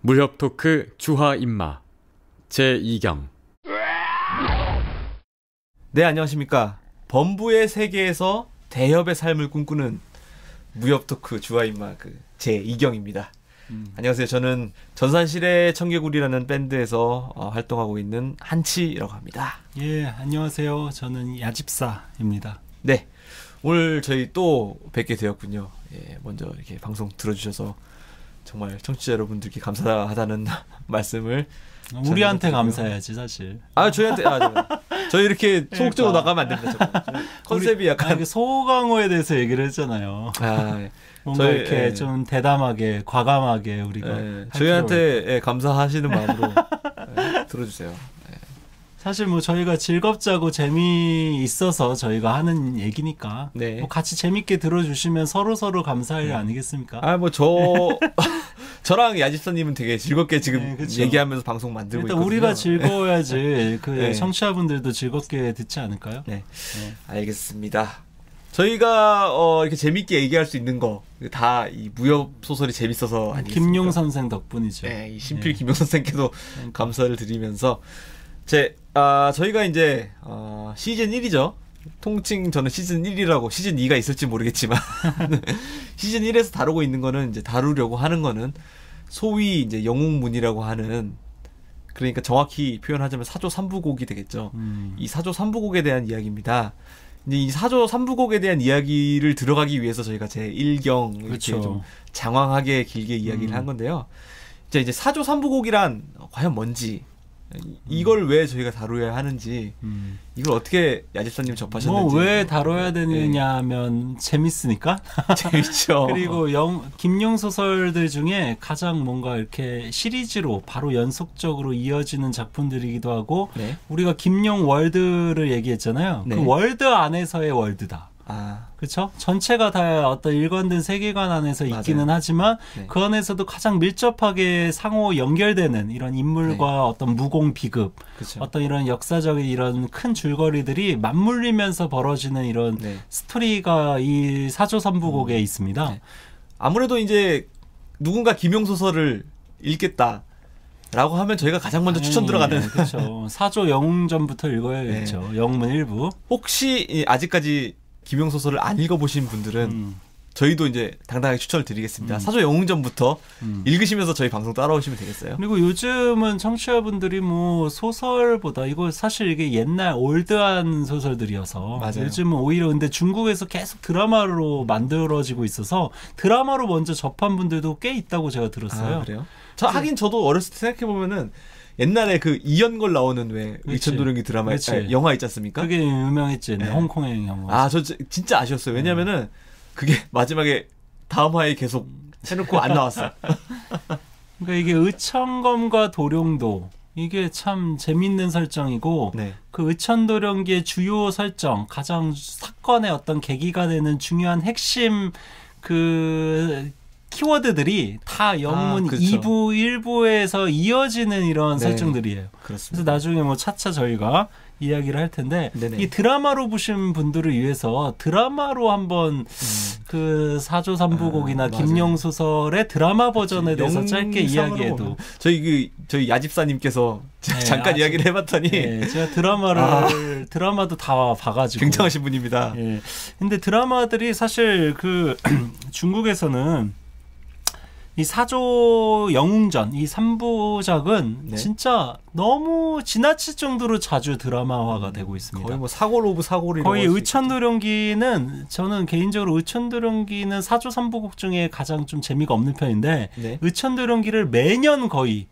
무협 토크 주화 입마 제2경. 네, 안녕하십니까. 범부의 세계에서 대협의 삶을 꿈꾸는 무협 토크 주화 입마 제2경입니다. 안녕하세요. 저는 전산실의 청개구리라는 밴드에서 활동하고 있는 한치라고 합니다. 예, 안녕하세요. 저는 야집사입니다. 네, 오늘 저희 또 뵙게 되었군요. 예, 먼저 이렇게 방송 들어주셔서 정말 청취자 여러분들께 감사하다는 말씀을 우리한테 감사해야지 사실. 저희한테 저희 이렇게 소극적으로 나가면 안 됩니다. 컨셉이 약간 소강호에 대해서 얘기를 했잖아요. 뭔가 저희, 이렇게 좀 대담하게 과감하게 우리가 저희한테 감사하시는 마음으로 들어주세요. 사실 뭐 저희가 즐겁자고 재미있어서 저희가 하는 얘기니까 뭐 같이 재밌게 들어주시면 서로 감사할 일 아니겠습니까? 저랑 야집사님은 되게 즐겁게 지금 얘기하면서 방송 만들고 일단 있거든요. 우리가 즐거워야지 청취자분들도 즐겁게 듣지 않을까요? 네. 알겠습니다. 저희가 이렇게 재밌게 얘기할 수 있는 거 다 이 무협 소설이 재밌어서 아니겠습니까? 김용 선생 덕분이죠. 네, 이 신필 김용 선생께도 감사를 드리면서 저희가 이제 시즌 1이죠. 통칭 저는 시즌 1이라고, 시즌 2가 있을지 모르겠지만 시즌 1에서 다루고 있는 거는, 이제 다루려고 하는 거는 소위 이제 영웅문이라고 하는, 그러니까 정확히 표현하자면 사조 3부곡이 되겠죠. 이 사조 3부곡에 대한 이야기입니다. 이제 이 사조 3부곡에 대한 이야기를 들어가기 위해서 저희가 제 1경 이렇게 좀 장황하게 길게 이야기를 한 건데요. 이제 사조 3부곡이란 과연 뭔지, 이걸 왜 저희가 다루어야 하는지, 이걸 어떻게 야집사님 접하셨는지. 왜 다뤄야 되느냐 하면 재밌으니까. 재밌죠. 그리고 김용 소설들 중에 가장 뭔가 이렇게 시리즈로 바로 연속적으로 이어지는 작품들이기도 하고, 우리가 김용 월드를 얘기했잖아요. 그 월드 안에서의 월드다. 그렇죠? 전체가 다 어떤 일관된 세계관 안에서 있기는 하지만 그 안에서도 가장 밀접하게 상호 연결되는 이런 인물과 어떤 무공 비급, 어떤 이런 역사적인 이런 큰 줄거리들이 맞물리면서 벌어지는 이런 스토리가 이 사조 3부곡에 있습니다. 아무래도 이제 누군가 김용 소설을 읽겠다 라고 하면 저희가 가장 먼저 추천 들어가는, 그렇죠. 사조 영웅전부터 읽어야겠죠. 영문 1부. 혹시 아직까지 김용 소설을 안 읽어보신 분들은 저희도 이제 당당하게 추천을 드리겠습니다. 사조 영웅전부터 읽으시면서 저희 방송 따라오시면 되겠어요. 그리고 요즘은 청취자분들이 뭐 소설보다, 이거 사실 이게 옛날 올드한 소설들이어서 요즘은 오히려, 근데 중국에서 계속 드라마로 만들어지고 있어서 드라마로 먼저 접한 분들도 꽤 있다고 제가 들었어요. 그래요? 하긴 저도 어렸을 때 생각해보면은 옛날에 그 이연걸 나오는 왜 의천도령기 드라마, 영화 있지 않습니까? 그게 유명했지. 홍콩의 영화. 저 진짜 아쉬웠어요. 왜냐면은 그게 마지막에 다음 화에 계속 해놓고 안 나왔어. 그러니까 이게 의천검과 도룡도, 이게 참 재밌는 설정이고, 그 의천도령기의 주요 설정, 가장 사건의 어떤 계기가 되는 중요한 핵심 키워드들이 다 영문 2부, 1부에서 이어지는 이런 설정들이에요. 그래서 나중에 뭐 차차 저희가 이야기를 할 텐데, 이 드라마로 보신 분들을 위해서 드라마로 한번 그 사조 3부곡이나 김용 소설의 드라마 버전에 대해서 짧게 이야기해도, 저희 야집사님께서 잠깐 이야기를 해봤더니 제가 드라마도 다 봐가지고 굉장하신 분입니다. 근데 드라마들이 사실 중국에서는 이 사조 영웅전, 이 3부작은 진짜 너무 지나칠 정도로 자주 드라마화가 되고 있습니다. 거의 뭐 사골 오브 사골이라고. 거의 의천도령기는, 저는 개인적으로 의천도령기는 사조 3부곡 중에 가장 좀 재미가 없는 편인데, 의천도령기를 매년 거의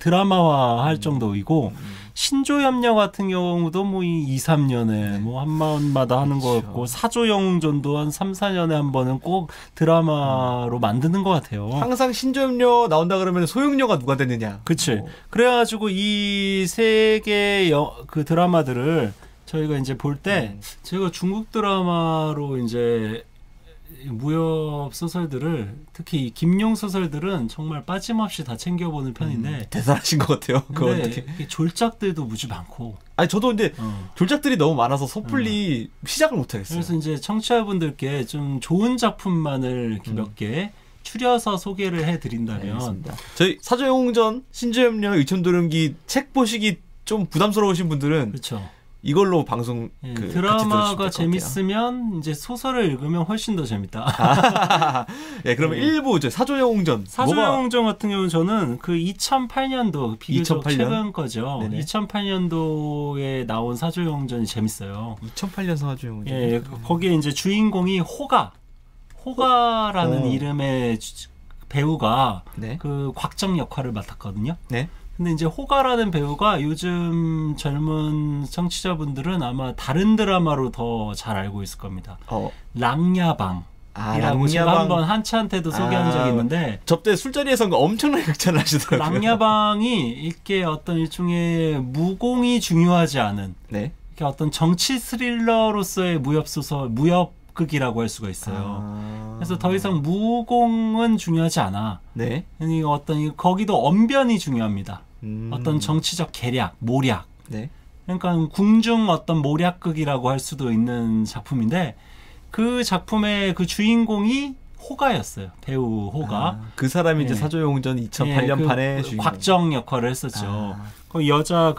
드라마화 할 정도이고, 신조협력 같은 경우도 뭐 2, 3년에 뭐 한 번마다 하는 거였고, 사조 영웅전도 한 3, 4년에 한 번은 꼭 드라마로 만드는 것 같아요. 항상 신조협력 나온다 그러면 소용료가 누가 됐느냐. 그치. 그래가지고 이 세 개의 그 드라마들을 저희가 이제 볼 때, 제가 중국 드라마로 이제 무협 소설들을, 특히 김용 소설들은 정말 빠짐없이 다 챙겨보는 편인데, 대단하신 것 같아요. 근데 졸작들도 무지 많고. 저도 근데 졸작들이 너무 많아서 섣불리 시작을 못 하겠어요. 그래서 이제 청취자분들께 좀 좋은 작품만을 몇 개 추려서 소개를 해드린다면 저희 사조영웅전 신조협력 의천도령기 책 보시기 좀 부담스러우신 분들은 그렇죠. 이걸로 방송 드라마가 재밌으면 이제 소설을 읽으면 훨씬 더 재밌다. 예, 그러면 1부 사조영웅전. 사조영웅전 같은 경우는 저는 그 2008년도 비교적 2008년? 최근 거죠. 네네. 2008년도에 나온 사조영웅전이 재밌어요. 2008년 사조영웅전. 예, 거기에 이제 주인공이 호가라는 이름의 배우가 네. 그 곽정 역할을 맡았거든요. 네. 근데 이제 호가라는 배우가 요즘 젊은 청취자분들은 아마 다른 드라마로 더 잘 알고 있을 겁니다. 랑야방이라고 제가 한번 한치한테도 소개한 적이 있는데 저때 술자리에서 엄청나게 극찬을 하시더라고요. 랑야방이 이렇게 어떤 일종의 무공이 중요하지 않은 네. 이렇게 어떤 정치 스릴러로서의 무협극이라고 할 수가 있어요. 그래서 더 이상 무공은 중요하지 않아. 네. 어떤 거기도 언변이 중요합니다. 어떤 정치적 계략, 모략. 네. 그러니까 궁중 어떤 모략극이라고 할 수도 있는 작품인데 그 작품의 그 주인공이 호가였어요. 배우 호가. 그 사람이 이제 사조영웅전 2008년 판에 주인공. 곽정 역할을 했었죠. 그 여자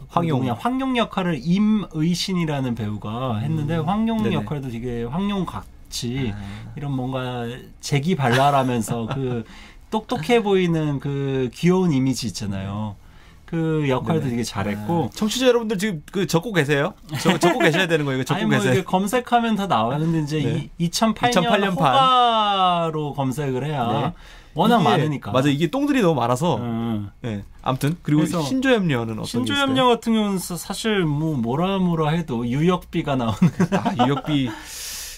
황용 역할을 임의신이라는 배우가 했는데 황용 네네. 역할도 되게 황용 같이 이런 뭔가 재기발랄하면서 그 똑똑해 보이는 그 귀여운 이미지 있잖아요. 그 역할도 네네. 되게 잘했고. 청취자 여러분들 지금 적고 계세요? 적고 계셔야 되는 거예요. 적고 계세요. 이게 검색하면 다 나와요. 근데 이제 네. 2008년 호가로 검색을 해야 네. 워낙 많으니까. 맞아, 이게 똥들이 너무 많아서. 네. 아무튼 그리고 신조협녀는 어떤 신조협녀 같은 경우는 사실 뭐라 해도 유역비가 나오는. 유역비.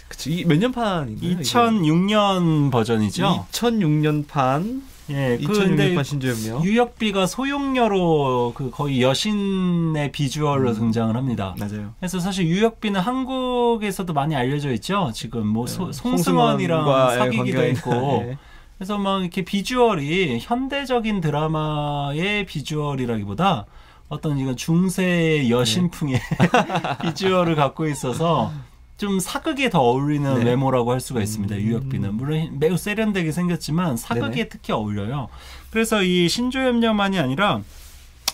그치. 몇 년 판인가요? 2006년 버전이죠. 2006년 판. 예, 2006년 판 신조협녀. 유역비가 소용녀로 그 거의 여신의 비주얼로 등장을 합니다. 맞아요. 그래서 사실 유역비는 한국에서도 많이 알려져 있죠. 지금 뭐 송승헌이랑 사귀기도 했고. 네. 그래서 막 이렇게 비주얼이 현대적인 드라마의 비주얼이라기보다 어떤 이건 중세 여신풍의 비주얼을 갖고 있어서 좀 사극에 더 어울리는 외모라고 할 수가 있습니다. 유역비는 물론 매우 세련되게 생겼지만 사극에 특히 어울려요. 그래서 이 신조협녀만이 아니라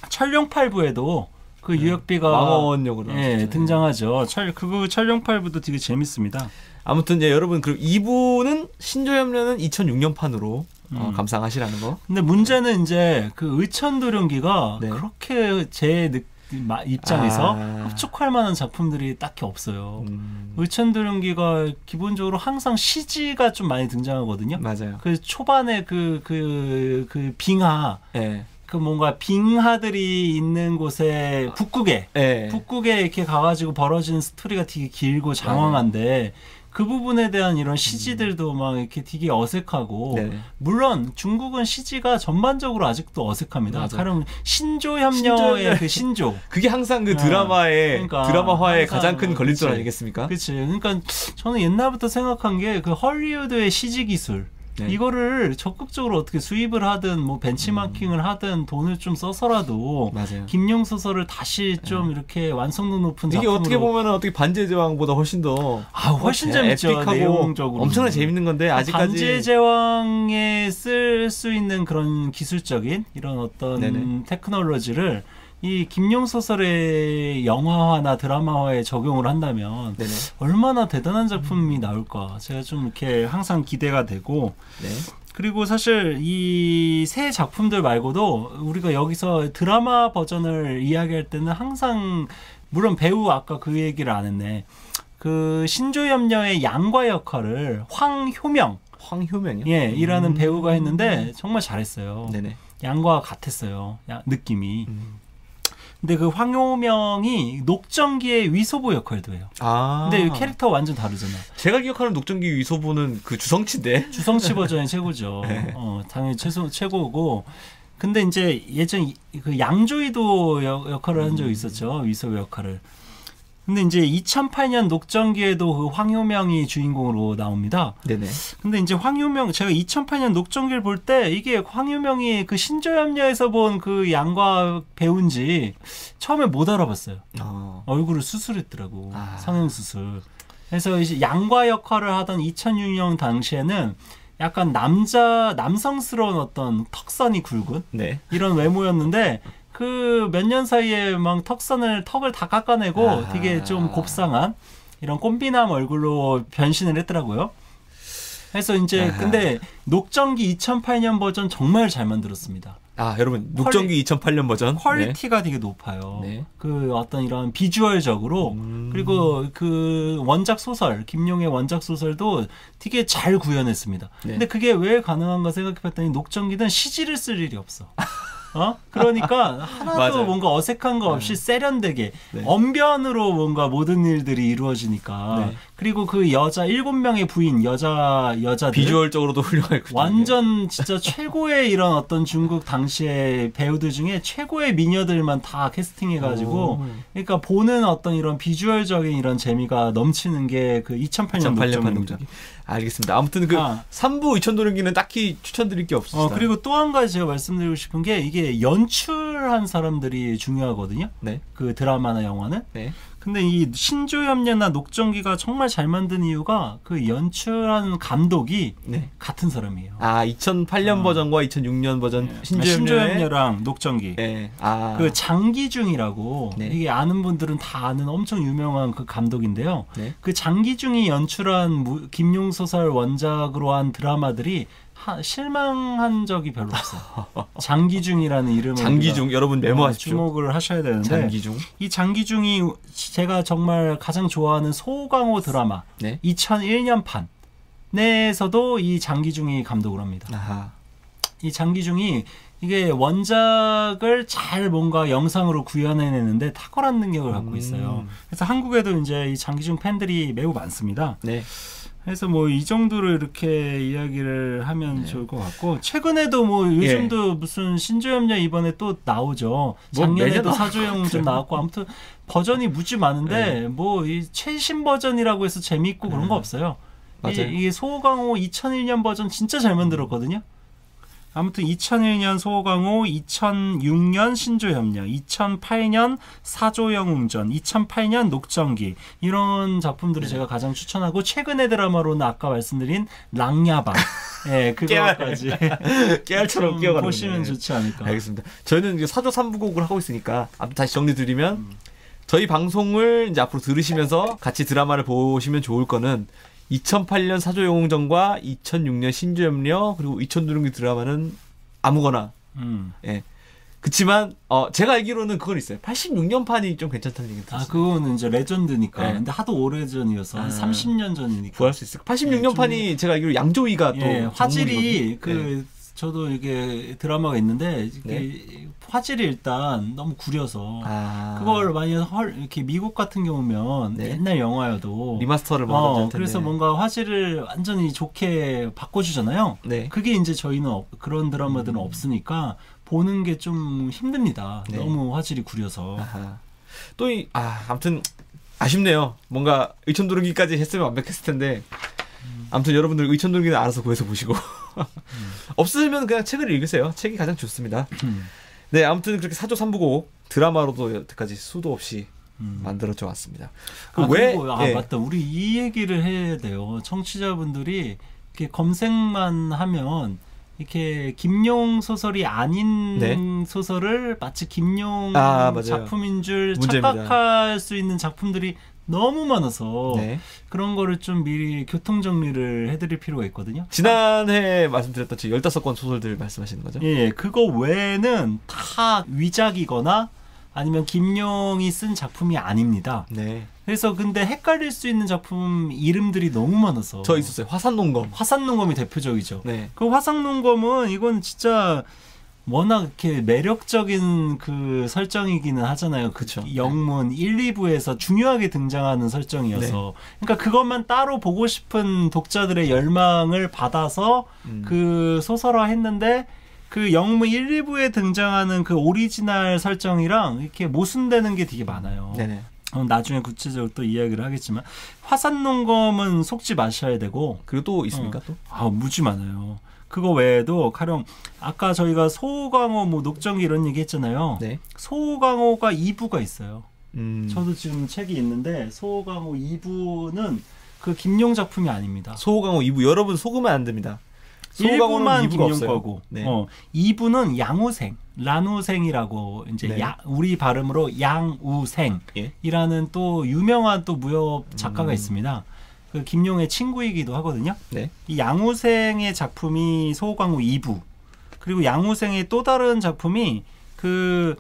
천룡팔부에도 그 유역비가 왕어원 역으로 등장하죠. 그 천룡팔부도 되게 재밌습니다. 아무튼 여러분 그럼 2부는 신조협녀는 2006년 판으로 감상하시라는 거. 근데 문제는 이제 그 의천도령기가 그렇게 제 입장에서 흡족할 만한 작품들이 딱히 없어요. 의천도령기가 기본적으로 항상 CG가 좀 많이 등장하거든요. 맞아요. 그 초반에 그 빙하. 그 뭔가 빙하들이 있는 곳에 북극에 이렇게 가가지고 벌어지는 스토리가 되게 길고 장황한데 그 부분에 대한 이런 CG들도 막 이렇게 되게 어색하고 물론 중국은 CG가 전반적으로 아직도 어색합니다. 가령 신조협녀의 그 신조 그게 항상 그 드라마의 드라마화의 가장 큰 걸림돌 아니겠습니까? 그렇지. 그러니까 저는 옛날부터 생각한 게 그 헐리우드의 CG 기술 이거를 적극적으로 어떻게 수입을 하든 뭐 벤치마킹을 하든 돈을 좀 써서라도 김용 소설을 다시 좀 이렇게 완성도 높은 이게 작품으로 어떻게 보면 어떻게 반지의 제왕보다 훨씬 더 훨씬 재밌죠. 에픽하고 내용적으로 엄청나게 재밌는 건데 아직까지 반지의 제왕에 쓸 수 있는 그런 기술적인 이런 어떤 테크놀로지를 이 김용 소설의 영화화나 드라마화에 적용을 한다면 얼마나 대단한 작품이 나올까 제가 좀 이렇게 항상 기대가 되고 그리고 사실 이 새 작품들 말고도 우리가 여기서 드라마 버전을 이야기할 때는 항상 물론 배우 아까 그 얘기를 안 했네. 그 신조협녀의 양과 역할을 황효명이요? 이라는 배우가 했는데 정말 잘했어요. 양과 같았어요. 느낌이. 근데 그 황효명이 녹정기의 위소보 역할도 해요. 근데 캐릭터가 완전 다르잖아. 제가 기억하는 녹정기 위소보는 그 주성치인데. 주성치 버전이 최고죠. 당연히 최고고. 근데 이제 예전 그 양조위도 역할을 한 적이 있었죠. 위소보 역할을. 근데 이제 2008년 녹정기에도 그 황효명이 주인공으로 나옵니다. 근데 이제 황효명 제가 2008년 녹정기를 볼 때 이게 황효명이 그 신조협녀에서 본 그 양과 배우인지 처음에 못 알아봤어요. 얼굴을 수술했더라고. 성형 수술. 그래서 이제 양과 역할을 하던 2006년 당시에는 약간 남성스러운 어떤 턱선이 굵은 네. 이런 외모였는데 그 몇 년 사이에 막 턱을 다 깎아내고 되게 좀 곱상한 이런 꼼비남 얼굴로 변신을 했더라고요. 그래서 이제 근데 녹정기 2008년 버전 정말 잘 만들었습니다. 여러분 녹정기 2008년 버전 퀄리티가 되게 높아요. 네. 그 어떤 이런 비주얼적으로 그리고 그 원작 소설 김용의 원작 소설도 되게 잘 구현했습니다. 네. 근데 그게 왜 가능한가 생각해봤더니 녹정기는 CG를 쓸 일이 없어. 그러니까 하나도 맞아요. 뭔가 어색한 거 없이 세련되게 언변으로 뭔가 모든 일들이 이루어지니까 그리고 그 여자 7명의 부인 여자들 비주얼적으로도 훌륭하고 완전 진짜 최고의 이런 어떤 중국 당시의 배우들 중에 최고의 미녀들만 다 캐스팅해가지고 그러니까 보는 어떤 이런 비주얼적인 이런 재미가 넘치는 게 그 2008년 녹정기. 알겠습니다. 아무튼 그 3부 이천도령기는 딱히 추천드릴 게 없습니다. 그리고 또 한 가지 제가 말씀드리고 싶은 게 이게 연출한 사람들이 중요하거든요. 네. 그 드라마나 영화는. 네. 근데 이 신조협례나 녹정기가 정말 잘 만든 이유가 그 연출한 감독이 같은 사람이에요. 2008년 버전과 2006년 버전 신조협례랑 녹정기. 네. 그 장기중이라고 이게 아는 분들은 다 아는 엄청 유명한 그 감독인데요. 그 장기중이 연출한 김용 소설 원작으로 한 드라마들이 실망한 적이 별로 없어요. 장기중이라는 이름을 장기중 여러분 메모하십시오. 주목을 하셔야 되는데 장기중. 이 장기중이 제가 정말 가장 좋아하는 소강호 드라마 2001년 판에서도 이 장기중이 감독을 합니다. 이 장기중이 이게 원작을 잘 뭔가 영상으로 구현해내는데 탁월한 능력을 갖고 있어요. 그래서 한국에도 이제 이 장기중 팬들이 매우 많습니다. 네. 그래서 뭐 이 정도로 이렇게 이야기를 하면 좋을 것 같고 최근에도 뭐 요즘도 무슨 신조협례 이번에 또 나오죠. 작년에도 사조영 좀 나왔고 아무튼 버전이 무지 많은데 뭐 이 최신 버전이라고 해서 재미있고 그런 거 없어요. 이게 소강호 2001년 버전 진짜 잘 만들었거든요. 아무튼 2001년 소강호, 2006년 신조협력, 2008년 사조영웅전, 2008년 녹정기 이런 작품들을 제가 가장 추천하고 최근의 드라마로는 아까 말씀드린 랑야방 그거까지 깨알처럼 끼어가는 보시면 좋지 않을까. 알겠습니다. 저희는 이제 사조 3부곡을 하고 있으니까 아무튼 다시 정리드리면 저희 방송을 이제 앞으로 들으시면서 같이 드라마를 보시면 좋을 거는 2008년 사조영웅전과 2006년 신조협력 그리고 이천도령기 드라마는 아무거나. 그치만 제가 알기로는 그건 있어요. 86년 판이 좀 괜찮다는 얘기 들었어요. 그거는 이제 레전드니까. 근데 하도 오래전이어서 한 30년 전이니까. 구할 수 있을까? 86년 판이 제가 알기로 양조위가 또 화질이 저도 이게 드라마가 있는데 이게 화질이 일단 너무 구려서 그걸 만약 이렇게 미국 같은 경우면 옛날 영화여도 리마스터를 먹어야 그래서 뭔가 화질을 완전히 좋게 바꿔주잖아요. 그게 이제 저희는 그런 드라마들은 없으니까 보는 게 좀 힘듭니다. 너무 화질이 구려서. 또 아무튼 아쉽네요. 뭔가 의천도령기까지 했으면 완벽했을 텐데. 아무튼 여러분들 의천도령기는 알아서 구해서 보시고 없으면 그냥 책을 읽으세요. 책이 가장 좋습니다. 네, 아무튼 그렇게 사조 3부곡 드라마로도 여태까지 수도 없이 만들어져 왔습니다. 그리고 맞다. 우리 이 얘기를 해야 돼요. 청취자분들이 이렇게 검색만 하면 이렇게 김용 소설이 아닌 소설을 마치 김용 작품인 줄 착각할 수 있는 작품들이 너무 많아서 그런 거를 좀 미리 교통 정리를 해드릴 필요가 있거든요. 지난해 말씀드렸던 저 15권 소설들 말씀하시는 거죠? 그거 외에는 다 위작이거나 아니면 김용이 쓴 작품이 아닙니다. 그래서 근데 헷갈릴 수 있는 작품 이름들이 너무 많아서 저 있었어요. 화산농검이 대표적이죠. 그 화산농검은 이건 진짜 워낙 이렇게 매력적인 그 설정이기는 하잖아요. 그쵸. 영문 1, 2부에서 중요하게 등장하는 설정이어서. 그러니까 그것만 따로 보고 싶은 독자들의 열망을 받아서 그 소설화 했는데 그 영문 1, 2부에 등장하는 그 오리지널 설정이랑 이렇게 모순되는 게 되게 많아요. 나중에 구체적으로 또 이야기를 하겠지만 화산농검은 속지 마셔야 되고. 그리고 또 있습니까? 또? 무지 많아요. 그거 외에도 가령 아까 저희가 소강호 뭐 녹정기 이런 얘기 했잖아요. 소강호가 2부가 있어요. 저도 지금 책이 있는데 소강호 2부는 그 김용 작품이 아닙니다. 소강호 2부 여러분 속으면 안 됩니다. 1부만 김용 거고 네. 2부는 양우생, 란우생이라고 이제 네. 우리 발음으로 양우생이라는 예. 또 유명한 또 무협 작가가 있습니다. 그 김용의 친구이기도 하거든요. 네. 이 양우생의 작품이 소호광우 2부. 그리고 양우생의 또 다른 작품이 그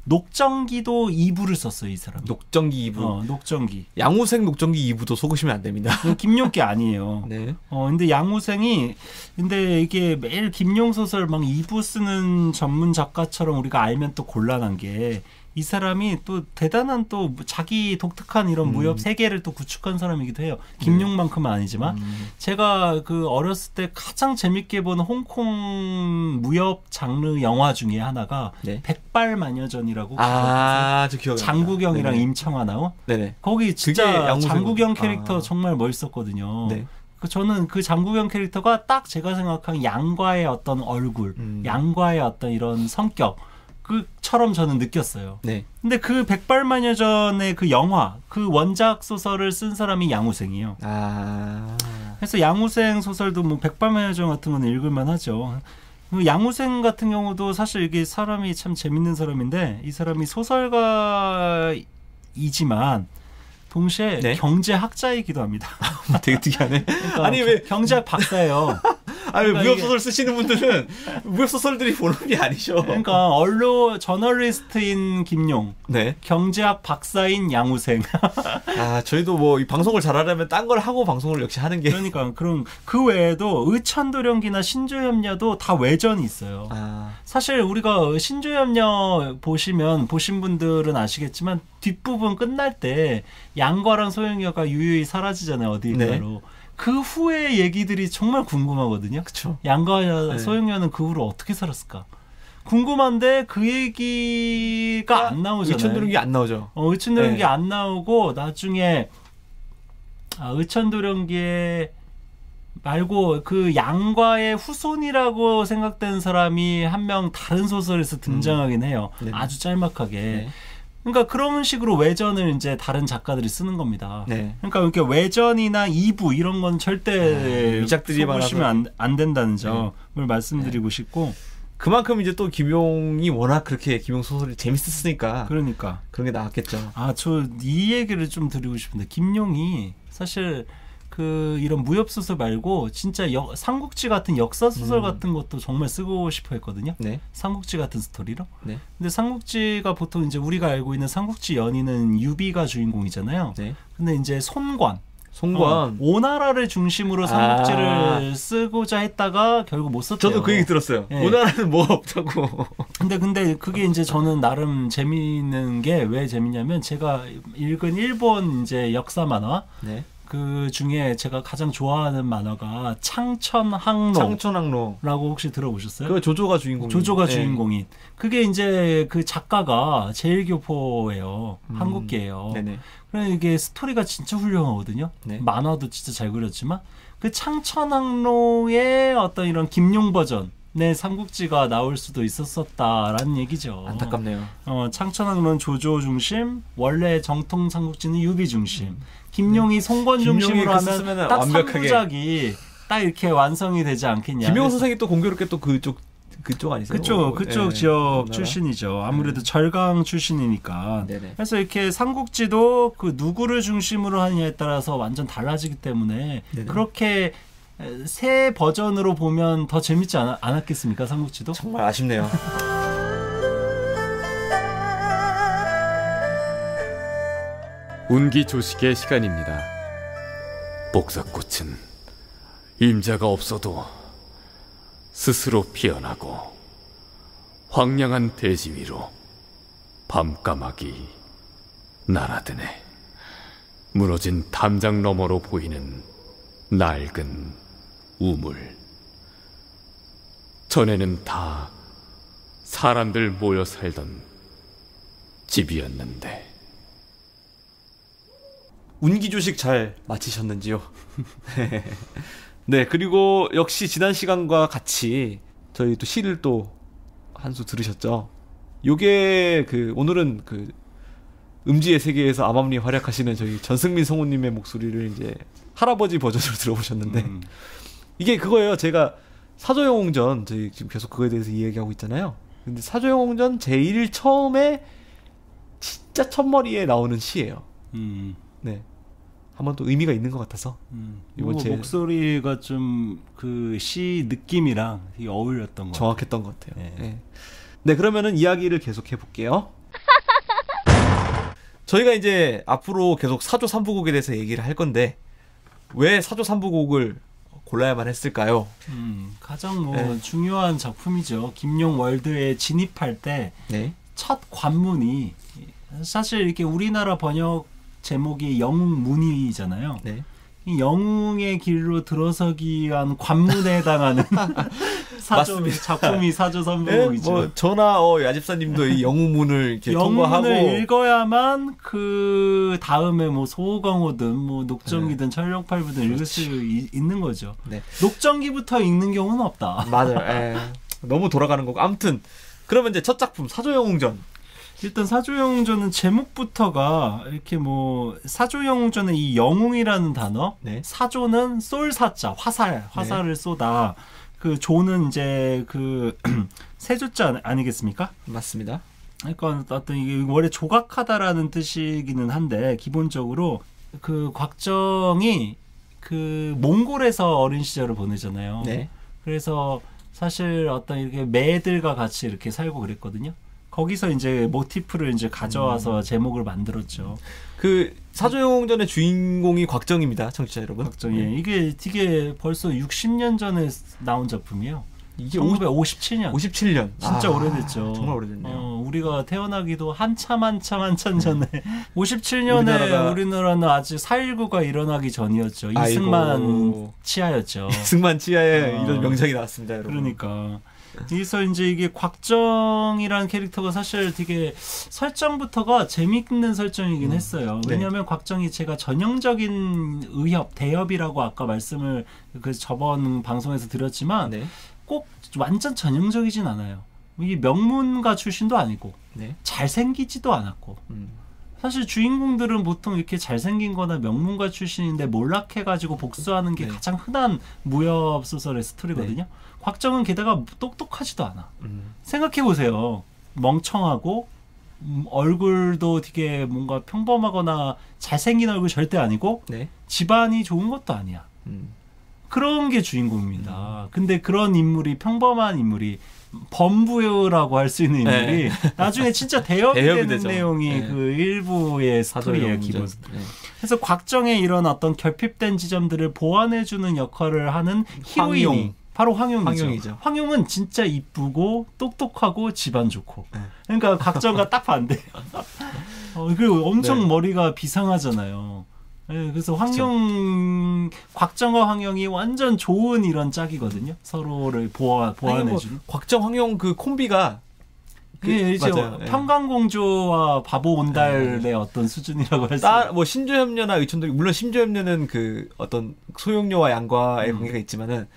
녹정기도 2부를 썼어요, 이 사람. 녹정기 2부. 녹정기. 양우생 녹정기 2부도 속으시면 안 됩니다. 김용 게 아니에요. 네. 근데 양우생이 근데 이게 매일 김용 소설 막 2부 쓰는 전문 작가처럼 우리가 알면 또 곤란한 게 이 사람이 또 대단한 또 자기 독특한 이런 무협 세계를 또 구축한 사람이기도 해요. 김용만큼은 아니지만 제가 그 어렸을 때 가장 재밌게 본 홍콩 무협 장르 영화 중에 하나가 네. 백발마녀전이라고 저 기억이 장국영이랑 네네. 임청아 나온 네네. 거기 진짜 양우생. 장국영 캐릭터 정말 멋있었거든요. 네. 저는 그 장국영 캐릭터가 딱 제가 생각한 양과의 어떤 얼굴, 양과의 어떤 이런 성격 그처럼 저는 느꼈어요. 네. 근데 그 백발마녀전의 그 영화, 그 원작 소설을 쓴 사람이 양우생이에요. 그래서 양우생 소설도 뭐 백발마녀전 같은 건 읽을만 하죠. 양우생 같은 경우도 사실 이게 사람이 참 재밌는 사람인데 이 사람이 소설가이지만 동시에 네? 경제학자이기도 합니다. 되게 특이하네. 그러니까 아니 왜 경제학 박사예요. 아니 그러니까 무협 소설 쓰시는 분들은 무협 소설들이 본업이 아니죠. 그러니까 언론 저널리스트인 김용, 네. 경제학 박사인 양우생. 저희도 뭐 이 방송을 잘하려면 딴 걸 하고 방송을 역시 하는 게. 그러니까 그런 그 외에도 의천도령기나 신조협녀도 다 외전이 있어요. 사실 우리가 신조협녀 보신 분들은 아시겠지만 뒷부분 끝날 때 양과랑 소영여가 유유히 사라지잖아요. 어디인가로. 네. 그 후의 얘기들이 정말 궁금하거든요. 그쵸. 양과 네. 소영여는 그 후로 어떻게 살았을까? 궁금한데 그 얘기가 안 나오잖아요. 의천도령기 안 나오죠. 의천도령기 안 나오고 나중에 의천도령기에 말고 그 양과의 후손이라고 생각되는 사람이 한 명 다른 소설에서 등장하긴 해요. 아주 짤막하게. 네. 그러니까 그런 식으로 외전을 이제 다른 작가들이 쓰는 겁니다. 네. 그러니까 이렇게 외전이나 2부 이런 건 절대 속으시면 안 된다는 점을 말씀드리고 싶고. 그만큼 이제 또 김용이 워낙 그렇게 김용 소설이 재밌었으니까. 그러니까 그런 게 나왔겠죠. 저 이 얘기를 좀 드리고 싶은데 김용이 사실 그 이런 무협 소설 말고 진짜 삼국지 같은 역사 소설 같은 것도 정말 쓰고 싶어 했거든요. 네. 삼국지 같은 스토리로. 네. 근데 삼국지가 보통 이제 우리가 알고 있는 삼국지 연희는 유비가 주인공이잖아요. 네. 근데 이제 손관 오나라를 중심으로 삼국지를 쓰고자 했다가 결국 못 썼대요. 저도 그 얘기 들었어요. 네. 오나라는 뭐가 없다고. 근데 그게 이제 저는 나름 재미있는 게 왜 재밌냐면 제가 읽은 일본 이제 역사 만화. 네. 그 중에 제가 가장 좋아하는 만화가 창천항로라고 혹시 들어보셨어요? 그 조조가 주인공. 조조가 주인공인. 그게 이제 그 작가가 제일교포예요. 한국계예요. 네네. 그래 이게 스토리가 진짜 훌륭하거든요. 네. 만화도 진짜 잘 그렸지만 그 창천항로의 어떤 이런 김용 버전. 네, 삼국지가 나올 수도 있었었다라는 얘기죠. 안타깝네요. 창천항로는 조조 중심, 원래 정통 삼국지는 유비 중심. 김용이 송권 중심으로 하면 딱 완벽하게 3부작이 딱 이렇게 완성이 되지 않겠냐. 김용 선생이 또 공교롭게 또 그쪽 아니세요? 그쪽 지역 출신이죠. 아무래도 절강 출신이니까. 네네. 그래서 이렇게 삼국지도 그 누구를 중심으로 하느냐에 따라서 완전 달라지기 때문에 네네. 그렇게 새 버전으로 보면 더 재밌지 않았겠습니까? 삼국지도? 정말 아쉽네요. 운기조식의 시간입니다. 복사꽃은 임자가 없어도 스스로 피어나고 황량한 대지 위로 밤까마귀 날아드네. 무너진 담장 너머로 보이는 낡은 우물. 전에는 다 사람들 모여 살던 집이었는데. 운기조식 잘 마치셨는지요? 네, 그리고 역시 지난 시간과 같이 저희 또 시를 또 한 수 들으셨죠? 요게 오늘은 음지의 세계에서 암암리 활약하시는 저희 전승민 성우님의 목소리를 이제 할아버지 버전으로 들어보셨는데 이게 그거예요. 제가 사조영웅전 저희 지금 계속 그거에 대해서 이야기하고 있잖아요. 근데 사조영웅전 제일 처음에 진짜 첫머리에 나오는 시예요. 네. 한번 또 의미가 있는 것 같아서 이번 제 목소리가 좀 그 시 느낌이랑 되게 어울렸던 것 정확했던 것 같아요. 네. 네. 네, 그러면은 이야기를 계속해 볼게요. 저희가 이제 앞으로 계속 사조 3부곡에 대해서 얘기를 할 건데 왜 사조 3부곡을 골라야만 했을까요? 가장 뭐 중요한 작품이죠. 김용 월드에 진입할 때 첫 관문이 사실 이렇게 우리나라 번역 제목이 영웅문이잖아요. 이 영웅의 길로 들어서기 위한 관문에 해당하는 작품이 사조 3부곡이죠. 뭐 저나 야집사님도 이 영웅문을 이렇게 통과하고 영웅을 읽어야만 그 다음에 뭐 소호강호든 뭐 녹정기든 철령팔부든 읽을 수 있는 거죠. 녹정기부터 읽는 경우는 없다. 맞아요. 너무 돌아가는 거고. 아무튼 그러면 이제 첫 작품 사조영웅전. 일단 사조영웅전은 제목부터가 이렇게 뭐 사조영웅전의 이 영웅이라는 단어, 사조는 쏠사자, 화살을 쏘다. 그 조는 이제 그 세조자 아니겠습니까? 맞습니다. 그러니까 어떤 이게 원래 조각하다라는 뜻이기는 한데 기본적으로 그 곽정이 그 몽골에서 어린 시절을 보내잖아요. 그래서 사실 어떤 이렇게 매들과 같이 이렇게 살고 그랬거든요. 거기서 이제 모티프를 이제 가져와서 제목을 만들었죠. 그 사조영웅전의 주인공이 곽정입니다, 청취자 여러분. 곽정이 이게 벌써 60년 전에 나온 작품이에요. 이게 1957년. 57년. 진짜 오래됐죠. 정말 오래됐네요. 우리가 태어나기도 한참 전에. 57년에 우리나라는 아직 4.19가 일어나기 전이었죠. 이승만 치하였죠. 이승만 치하에 이런 명작이 나왔습니다, 여러분. 그러니까. 여기서 이제 이게 곽정이라는 캐릭터가 사실 되게 설정부터가 재밌는 설정이긴 했어요. 왜냐하면 곽정이 제가 전형적인 대협이라고 아까 말씀을 그 저번 방송에서 드렸지만 꼭 완전 전형적이진 않아요. 이게 명문가 출신도 아니고 잘생기지도 않았고 사실 주인공들은 보통 이렇게 잘생긴 거나 명문가 출신인데 몰락해가지고 복수하는 게 가장 흔한 무협소설의 스토리거든요. 곽정은 게다가 똑똑하지도 않아. 생각해보세요. 멍청하고 얼굴도 되게 뭔가 평범하거나 잘생긴 얼굴 절대 아니고 집안이 좋은 것도 아니야. 그런 게 주인공입니다. 근데 그런 인물이 평범한 인물이 범부여라고 할 수 있는 인물이 나중에 진짜 대협이 되는 되죠. 내용이 그 일부의 스토리예요. 기본. 그래서 곽정의 이런 어떤 결핍된 지점들을 보완해주는 역할을 하는 히로인이 바로 황용이죠. 황용은 진짜 이쁘고 똑똑하고 집안 좋고. 그러니까 곽정과 딱 반대예요. 그리고 엄청 머리가 비상하잖아요. 그래서 곽정과 황용이 완전 좋은 이런 짝이거든요. 서로를 보완해주는. 곽정, 황용 그 콤비가 이제 평강공주와 바보 온달의 어떤 수준이라고 할 수 있어요. 뭐 신조협녀나 의천도 물론 신조협녀는 그 어떤 소용녀와 양과의 관계가 있지만은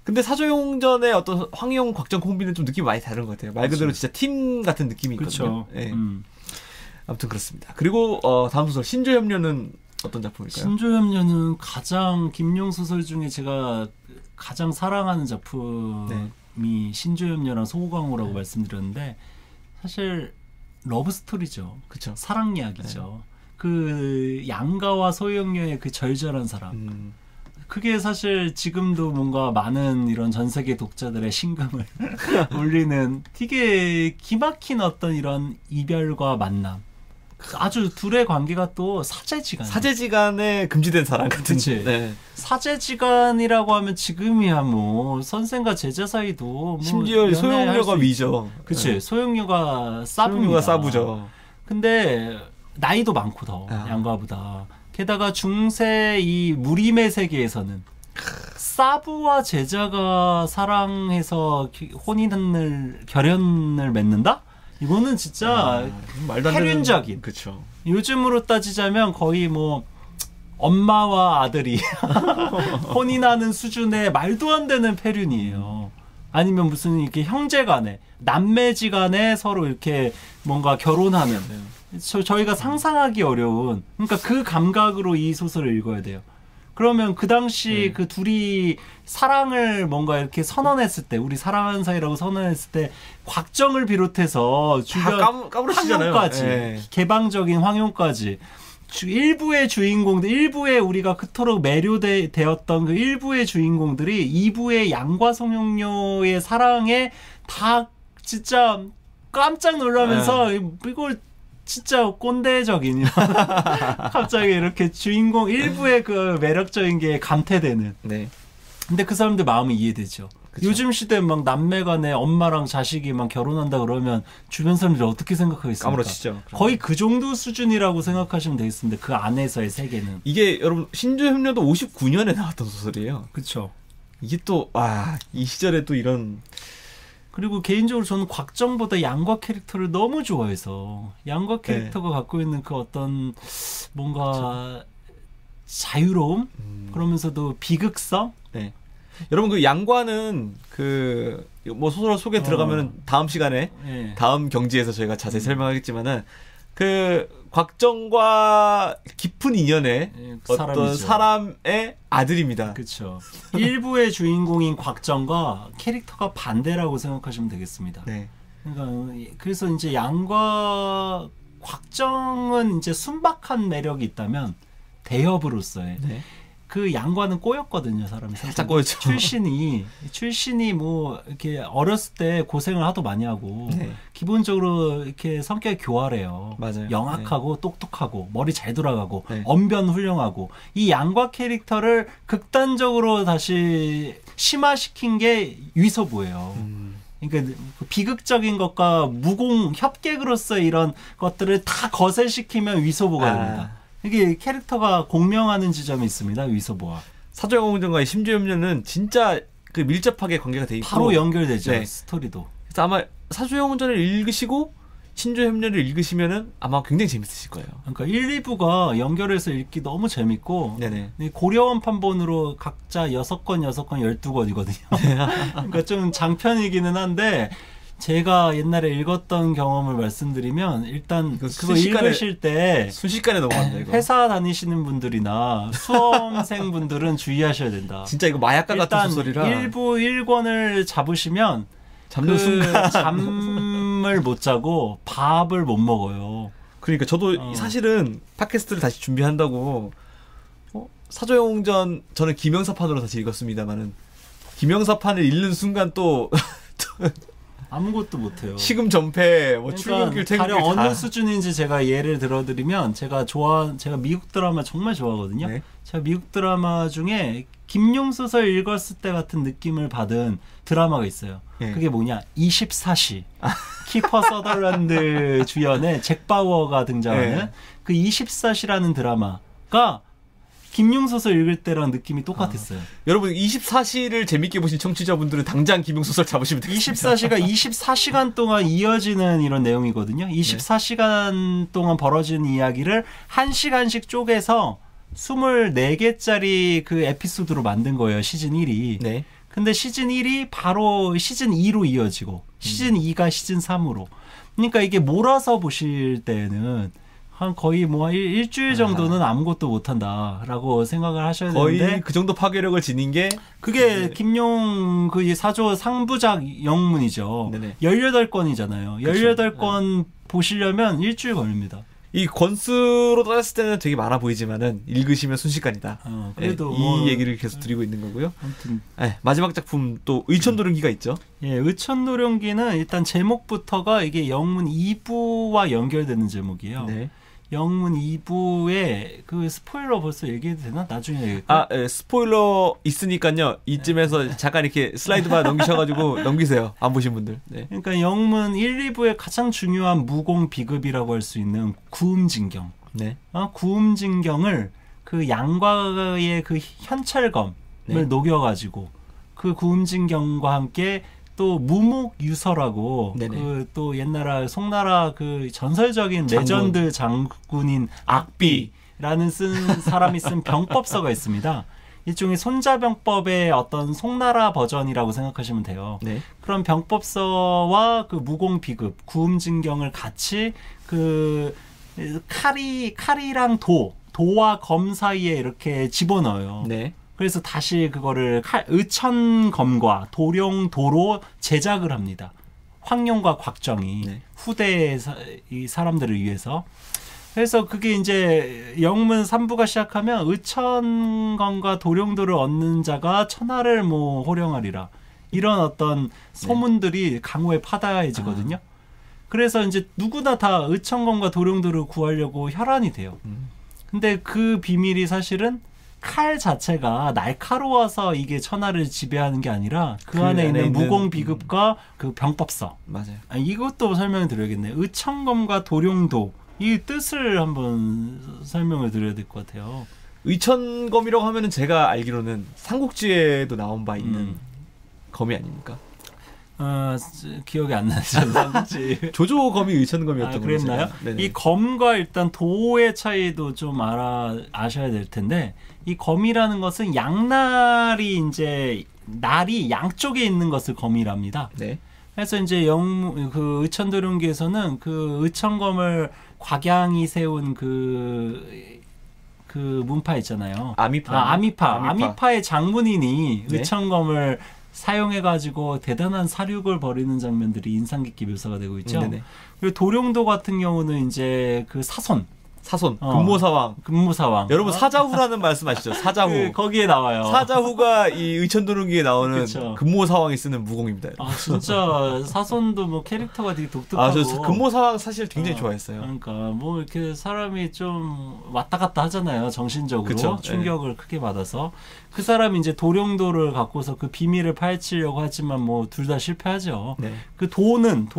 근데 사조영웅전의 어떤 황용 곽정 콤비는 좀 느낌이 많이 다른 것 같아요. 말 그대로 진짜 팀 같은 느낌이 있거든요. 아무튼 그렇습니다. 그리고 다음 소설 신조협녀는 어떤 작품일까요? 신조협녀는 가장 김용 소설 중에 제가 가장 사랑하는 작품이 신조협녀랑 소호강호라고 말씀드렸는데 사실 러브 스토리죠. 그쵸. 사랑 이야기죠. 그 양가와 소용녀의 그 절절한 사랑. 그게 사실 지금도 뭔가 많은 이런 전 세계 독자들의 심금을 울리는 되게 기막힌 어떤 이런 이별과 만남. 아주 둘의 관계가 또 사제지간에 금지된 사랑 같은. 사제지간이라고 하면 지금이야 뭐 선생과 제자 사이도 뭐 심지어 소용녀가 위죠. 그치. 소용녀가 싸부입니다. 싸부죠. 근데 나이도 많고 더 양가보다. 게다가 중세 이 무림의 세계에서는 사부와 제자가 사랑해서 결연을 맺는다? 이거는 진짜 해륜적인. 그쵸. 요즘으로 따지자면 거의 뭐 엄마와 아들이 혼인하는 수준의 말도 안 되는 폐륜이에요. 아니면 무슨 이렇게 형제간에 남매지간에 서로 이렇게 뭔가 결혼하는. 저희가 상상하기 어려운. 그러니까 그 감각으로 이 소설을 읽어야 돼요. 그러면 그 당시 그 둘이 사랑을 뭔가 이렇게 선언했을 때, 우리 사랑하는 사이라고 선언했을 때 곽정을 비롯해서 주변 황룡까지 개방적인 황룡까지 일부의 주인공들, 일부의 우리가 그토록 매료되었던 그 일부의 주인공들이 2부의 양과 성룡녀의 사랑에 다 진짜 깜짝 놀라면서 이걸 진짜 꼰대적인 갑자기 이렇게 주인공 일부의 그 매력적인 게 감퇴되는. 네. 근데 그 사람들 마음이 이해되죠. 그쵸. 요즘 시대 막 남매간에 엄마랑 자식이 막 결혼한다 그러면 주변 사람들이 어떻게 생각하겠습니까? 까무러치죠. 거의 그 정도 수준이라고 생각하시면 되겠습니다. 그 안에서의 세계는. 이게 여러분 신조협녀도 59년에 나왔던 소설이에요. 그렇죠. 이게 또 이 시절에 또 이런. 그리고 개인적으로 저는 곽정보다 양과 캐릭터를 너무 좋아해서 양과 캐릭터가 갖고 있는 그 어떤 뭔가 자유로움 그러면서도 비극성. 네. 여러분 그 양과는 그 뭐 소설 속에 들어가면 다음 시간에 다음 경지에서 저희가 자세히 설명하겠지만은 그 곽정과 깊은 인연의 어떤 사람의 아들입니다. 그렇죠. 일부의 주인공인 곽정과 캐릭터가 반대라고 생각하시면 되겠습니다. 네. 그러니까 그래서 이제 양과 곽정은 이제 순박한 매력이 있다면 대협으로서의 그 양과는 꼬였거든요, 사람이. 살짝 꼬였죠. 출신이 뭐 이렇게 어렸을 때 고생을 하도 많이 하고 기본적으로 이렇게 성격이 교활해요. 맞아요. 영악하고 똑똑하고 머리 잘 돌아가고 언변 훌륭하고 이 양과 캐릭터를 극단적으로 다시 심화시킨 게 위서부예요. 그러니까 비극적인 것과 무공 협객으로서 이런 것들을 다 거세시키면 위서부가 됩니다. 이게 캐릭터가 공명하는 지점이 있습니다. 위서부와 사조영웅전과의 심지어협녀는 진짜 그 밀접하게 관계가 돼 있고 바로 연결되죠. 스토리도. 그래서 아마 사조영웅전을 읽으시고 신조협녀를 읽으시면은 아마 굉장히 재밌으실 거예요. 그러니까 1, 2부가 연결해서 읽기 너무 재밌고 고려원 판본으로 각자 6권, 12권이거든요. 그러니까 좀 장편이기는 한데 제가 옛날에 읽었던 경험을 말씀드리면 일단 그거 읽으실 때 순식간에 넘어간다 이거. 회사 다니시는 분들이나 수험생 분들은 주의하셔야 된다. 진짜 이거 마약과 같은 소설이라 1부 1권을 잡으시면 잡는 순간 잠을 못 자고 밥을 못 먹어요. 그러니까 저도 사실은 팟캐스트를 다시 준비한다고 사조영웅전 저는 김영사판으로 다시 읽었습니다만은 김영사판을 읽는 순간 또 아무것도 못해요. 시금전패, 뭐 출근길, 퇴근길 가령 어느 수준인지 제가 예를 들어드리면 제가 미국 드라마 정말 좋아하거든요. 제가 미국 드라마 중에 김용 소설 읽었을 때 같은 느낌을 받은 드라마가 있어요. 그게 뭐냐? 24시. 키퍼 서더랜드 주연의 잭 바워가 등장하는 그 24시라는 드라마가 김용 소설 읽을 때랑 느낌이 똑같았어요. 여러분 24시를 재밌게 보신 청취자분들은 당장 김용 소설 잡으시면 되겠습니다. 24시가 24시간 동안 이어지는 이런 내용이거든요. 24시간 동안 벌어지는 이야기를 1시간씩 쪼개서 24개짜리 그 에피소드로 만든 거예요. 시즌 1이. 근데 시즌 1이 바로 시즌 2로 이어지고 시즌 2가 시즌 3으로. 그러니까 이게 몰아서 보실 때는 한 거의 뭐 일주일 정도는 아무것도 못한다라고 생각을 하셔야 되는데 거의 그 정도 파괴력을 지닌 게 그게 김용 그 사조 상부작 영문이죠. 18권이잖아요. 18권 보시려면 일주일 걸립니다. 이 권수로 따졌을 때는 되게 많아 보이지만은 읽으시면 순식간이다. 그래도 이 얘기를 계속 드리고 있는 거고요. 아무튼 마지막 작품 또 의천노령기가 있죠. 의천노령기는 일단 제목부터가 이게 영문 2부와 연결되는 제목이에요. 영문 2부에 그 스포일러 벌써 얘기해도 되나? 나중에 얘기할까? 스포일러 있으니까요. 이쯤에서 잠깐 이렇게 슬라이드바 넘기셔가지고 넘기세요. 안 보신 분들. 그러니까 영문 1, 2부의 가장 중요한 무공 비급이라고 할 수 있는 구음진경. 구음진경을 그 양과의 그 현찰검을 녹여가지고 그 구음진경과 함께 또 무목유서라고 그 또 옛날 송나라 그 전설적인 레전드 장군인 악비라는 쓴 사람이 쓴 병법서가 있습니다. 일종의 손자병법의 어떤 송나라 버전이라고 생각하시면 돼요. 그런 병법서와 그 무공비급 구음진경을 같이 그 칼이랑 도 도와 검 사이에 이렇게 집어넣어요. 네. 그래서 다시 그거를 의천검과 도룡도로 제작을 합니다. 황룡과 곽정이 네. 후대의 이 사람들을 위해서. 그래서 그게 이제 영문 3부가 시작하면 의천검과 도룡도를 얻는 자가 천하를 뭐 호령하리라. 이런 어떤 소문들이 네. 강호에 파다해지거든요. 그래서 이제 누구나 다 의천검과 도룡도를 구하려고 혈안이 돼요. 근데 그 비밀이 사실은 칼 자체가 날카로워서 이게 천하를 지배하는 게 아니라 그 안에 있는 무공 비급과 그 병법서. 맞아요. 이것도 설명을 드려야겠네요. 의천검과 도룡도 이 뜻을 한번 설명을 드려야 될 것 같아요. 의천검이라고 하면은 제가 알기로는 삼국지에도 나온 바 있는 검이 아닙니까? 기억이 안 나죠. 삼국지. 조조검이 의천검이었던 거죠. 그랬나요? 이 검과 일단 도의 차이도 좀 아셔야 될 텐데 이 검이라는 것은 양날이 이제 날이 양쪽에 있는 것을 검이랍니다. 네. 그래서 이제 그 의천도룡기에서는 그 의천검을 곽양이 세운 그 문파 있잖아요. 아미파의 장문인이 네? 의천검을 사용해가지고 대단한 사륙을 벌이는 장면들이 인상 깊게 묘사가 되고 있죠. 네네. 그리고 도룡도 같은 경우는 이제 그 사손, 근모사왕. 여러분 사자후라는 말씀 아시죠? 사자후. 거기에 나와요. 사자후가 이 의천도룡기에 나오는 근모사왕이 쓰는 무공입니다. 아 진짜 사손도 뭐 캐릭터가 되게 독특하고. 저 근모사왕 사실 굉장히 좋아했어요. 그러니까 뭐 이렇게 사람이 좀 왔다 갔다 하잖아요. 정신적으로 그쵸? 충격을 크게 받아서 그 사람이 이제 도룡도를 갖고서 그 비밀을 파헤치려고 하지만 뭐 둘 다 실패하죠. 네. 그 도는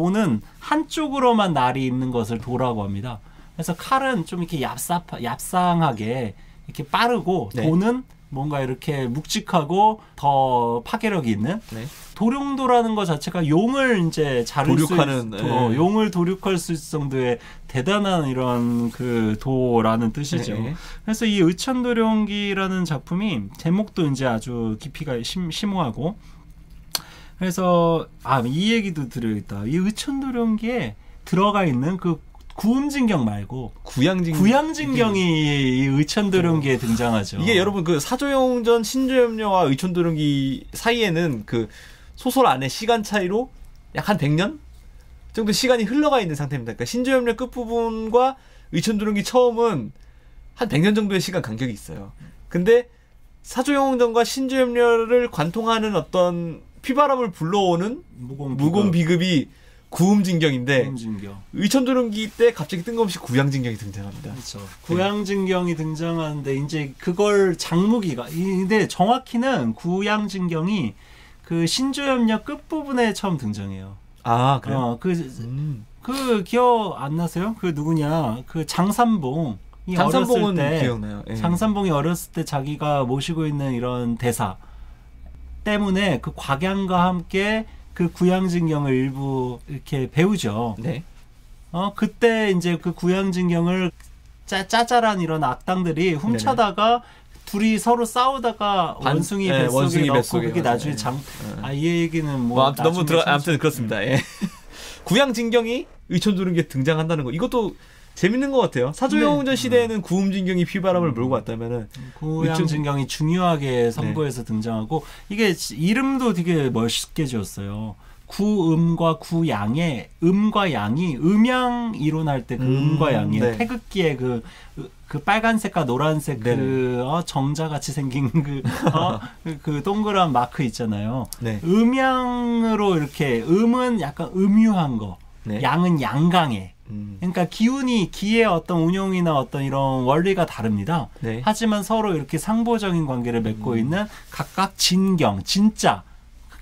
한쪽으로만 날이 있는 것을 도라고 합니다. 그래서 칼은 좀 이렇게 얍상하게 이렇게 빠르고 네. 도는 뭔가 이렇게 묵직하고 더 파괴력이 있는 네. 도룡도라는 것 자체가 용을 이제 용을 도륙할 수 있을 정도의 대단한 이런 그 도라는 뜻이죠. 네. 그래서 이 의천도룡기라는 작품이 제목도 이제 아주 깊이가 심오하고 그래서 이 얘기도 드려야겠다. 이 의천도룡기에 들어가 있는 그 구음진경 말고 구양진경이 이 의천도룡기에 등장하죠. 이게 여러분 그 사조영전 신조염녀와 의천도룡기 사이에는 그 소설 안에 시간 차이로 약 한 100년 정도 시간이 흘러가 있는 상태입니다. 그러니까 신조염녀 끝부분과 의천도룡기 처음은 한 100년 정도의 시간 간격이 있어요. 근데 사조영전과 신조염녀를 관통하는 어떤 피바람을 불러오는 무공비급이 구음진경인데 의천도룡기 때 갑자기 뜬금없이 구양진경이 등장합니다. 그렇죠. 구양진경이 등장하는데 이제 그걸 장무기가 근데 정확히는 구양진경이 그 신조염녀 끝부분에 처음 등장해요. 아 그래요? 그 기억 안 나세요? 그 누구냐? 그 장산봉은 어렸을 때 기억나요. 예. 장산봉이 어렸을 때 자기가 모시고 있는 이런 대사 때문에 그 곽양과 함께 그 구양진경을 일부 이렇게 배우죠. 네. 그때 이제 그 구양진경을 짜잘한 이런 악당들이 훔쳐다가 둘이 서로 싸우다가 원숭이 뱃속에 넣고 그게 나중에 이 얘기는 뭐 아무튼 그렇습니다. 예. 구양진경이 의천도룡기에 등장한다는 거 이것도 재밌는 것 같아요. 사조영전 시대에는 구음진경이 피바람을 몰고 왔다면은 구양진경이 중요하게 선보에서 등장하고 이게 이름도 되게 멋있게 지었어요. 구음과 구양의 음과 양이 음양 이론할 때 그 음과 양이에요. 태극기에 그 빨간색과 노란색 정자같이 생긴 그 동그란 마크 있잖아요. 네. 음양으로 이렇게 음은 약간 음유한 거, 양은 양강해. 그러니까 기의 어떤 운용이나 어떤 이런 원리가 다릅니다. 네. 하지만 서로 이렇게 상보적인 관계를 맺고 있는 각각 진짜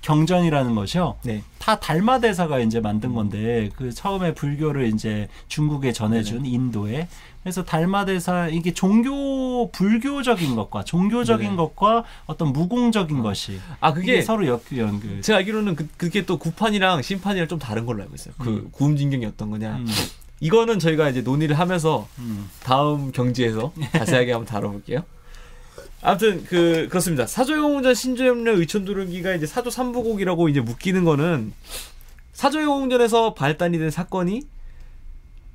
경전이라는 것이요. 네. 다 달마대사가 이제 만든 건데 그 처음에 불교를 이제 중국에 전해준 인도에 그래서 달마대사 이게 불교적인 것과 종교적인 것과 어떤 무공적인 것이 그게 서로 연결. 제가 알기로는 그게 또 구판이랑 심판이랑 좀 다른 걸로 알고 있어요. 그 구음진경이 어떤 거냐. 이거는 저희가 이제 논의를 하면서 다음 경지에서 자세하게 한번 다뤄볼게요. 아무튼 그렇습니다. 사조영웅전 신조염녀 의천도룡기가 이제 사조 3부곡이라고 이제 묶이는 거는 사조영웅전에서 발단이 된 사건이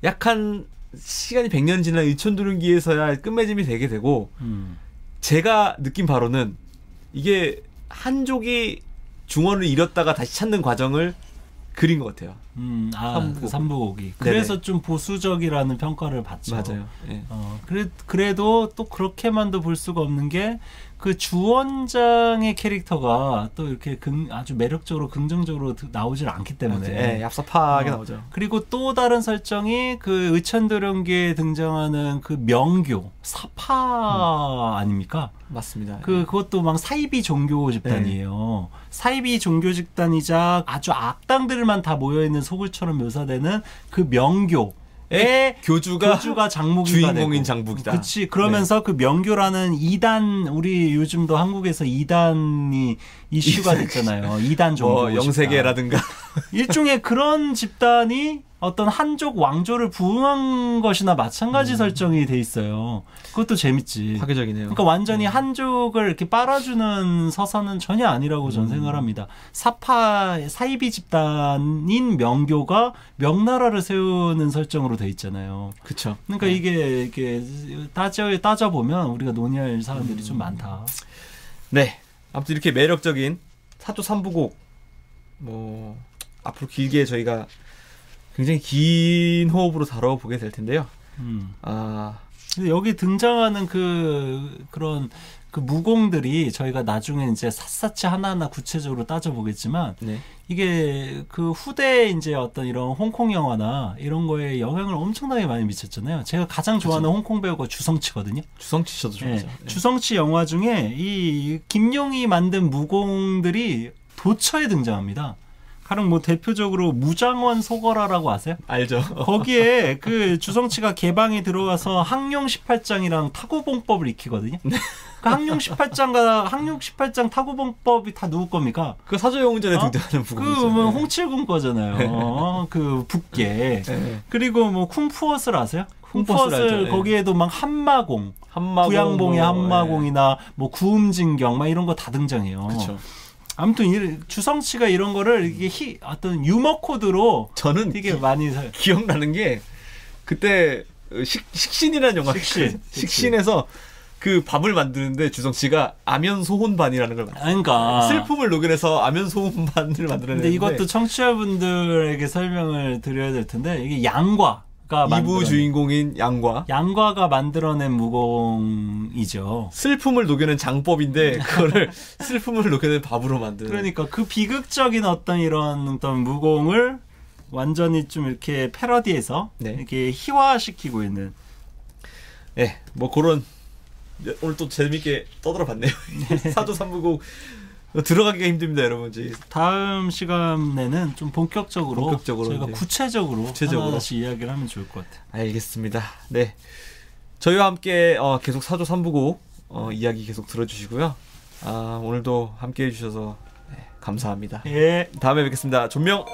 약 한 시간이 100년 지난 의천두릉기에서야 끝맺음이 되게 되고 제가 느낀 바로는 이게 한족이 중원을 잃었다가 다시 찾는 과정을 그린 것 같아요. 그 삼부곡이. 그래서 네네. 좀 보수적이라는 평가를 받죠. 맞아요. 네. 그래도 또 그렇게만도 볼 수가 없는 게 그 주원장의 캐릭터가 또 이렇게 아주 매력적으로 긍정적으로 나오질 않기 때문에 네, 얍삽하게 나오죠. 그리고 또 다른 설정이 그 의천도령기에 등장하는 그 명교 사파 아닙니까? 맞습니다. 그것도 막 사이비 종교 집단이에요. 네. 사이비 종교 집단이자 아주 악당들만 다 모여 있는 소굴처럼 묘사되는 그 명교. 교주가 장무기가 주인공인 되고. 장무기다. 그렇지. 그러면서 네. 그 명교라는 이단 우리 요즘도 한국에서 이단이 이슈가 됐잖아요. 이단 종교. 영세계라든가 일종의 그런 집단이 어떤 한족 왕조를 부흥한 것이나 마찬가지 설정이 돼 있어요. 그것도 재밌지. 파괴적이네요. 그러니까 완전히 한족을 이렇게 빨아주는 서사는 전혀 아니라고 저는 생각을 합니다. 사이비 집단인 명교가 명나라를 세우는 설정으로 돼 있잖아요. 그렇죠. 그러니까 이게 따져 보면 우리가 논의할 사람들이 좀 많다. 네. 아무튼 이렇게 매력적인 사조 3부곡 앞으로 길게 저희가 굉장히 긴 호흡으로 다뤄보게 될 텐데요. 근데 여기 등장하는 그런 무공들이 저희가 나중에 이제 샅샅이 하나하나 구체적으로 따져보겠지만 네. 이게 그 후대 이제 어떤 이런 홍콩 영화나 이런 거에 영향을 엄청나게 많이 미쳤잖아요. 제가 가장 좋아하는 그렇죠. 홍콩 배우가 주성치거든요. 주성치 저도 좋아하죠. 네. 주성치 영화 중에 이 김용이 만든 무공들이 도처에 등장합니다. 가령 대표적으로 무장원 소거라라고 아세요? 알죠. 거기에 그 주성치가 개방에 들어가서 항룡 18장이랑 타구봉법을 익히거든요. 그 항룡 18장 타구봉법이 다 누구 겁니까? 그 사조영웅전에 등장하는 부분이죠. 홍칠군 거잖아요. 그 북계. 네. 그리고 쿵푸엇을 아세요? 쿵푸엇을 거기에도 막 한마공, 부양봉의 한마공이나 구음진경 막 이런 거 다 등장해요. 그렇죠. 아무튼 주성치가 이런 거를 이게 어떤 유머 코드로 저는 되게 많이 기억나는 게 그때 식신이라는 영화 식신에서 그 밥을 만드는데 주성치가 아면소혼반이라는 걸 그러니까 슬픔을 녹여내서 아면소혼반을 만들어내는데 근데 이것도 청취자분들에게 설명을 드려야 될 텐데 이게 양과 2부 주인공인 양과가 만들어낸 무공이죠. 슬픔을 녹여낸 장법인데 그거를 슬픔을 녹여낸 밥으로 만드는. 그러니까 그 비극적인 어떤 무공을 완전히 좀 이렇게 패러디해서 네. 이렇게 희화시키고 있는. 네, 그런 오늘 또 재밌게 떠들어봤네요. 사조 3부곡 들어가기가 힘듭니다, 여러분. 다음 시간에는 좀 본격적으로 저희가 네. 구체적으로 하나씩 이야기를 하면 좋을 것 같아요. 알겠습니다. 네, 저희와 함께 계속 사조 3부곡 이야기 계속 들어주시고요. 오늘도 함께해 주셔서 감사합니다. 예. 다음에 뵙겠습니다. 존명.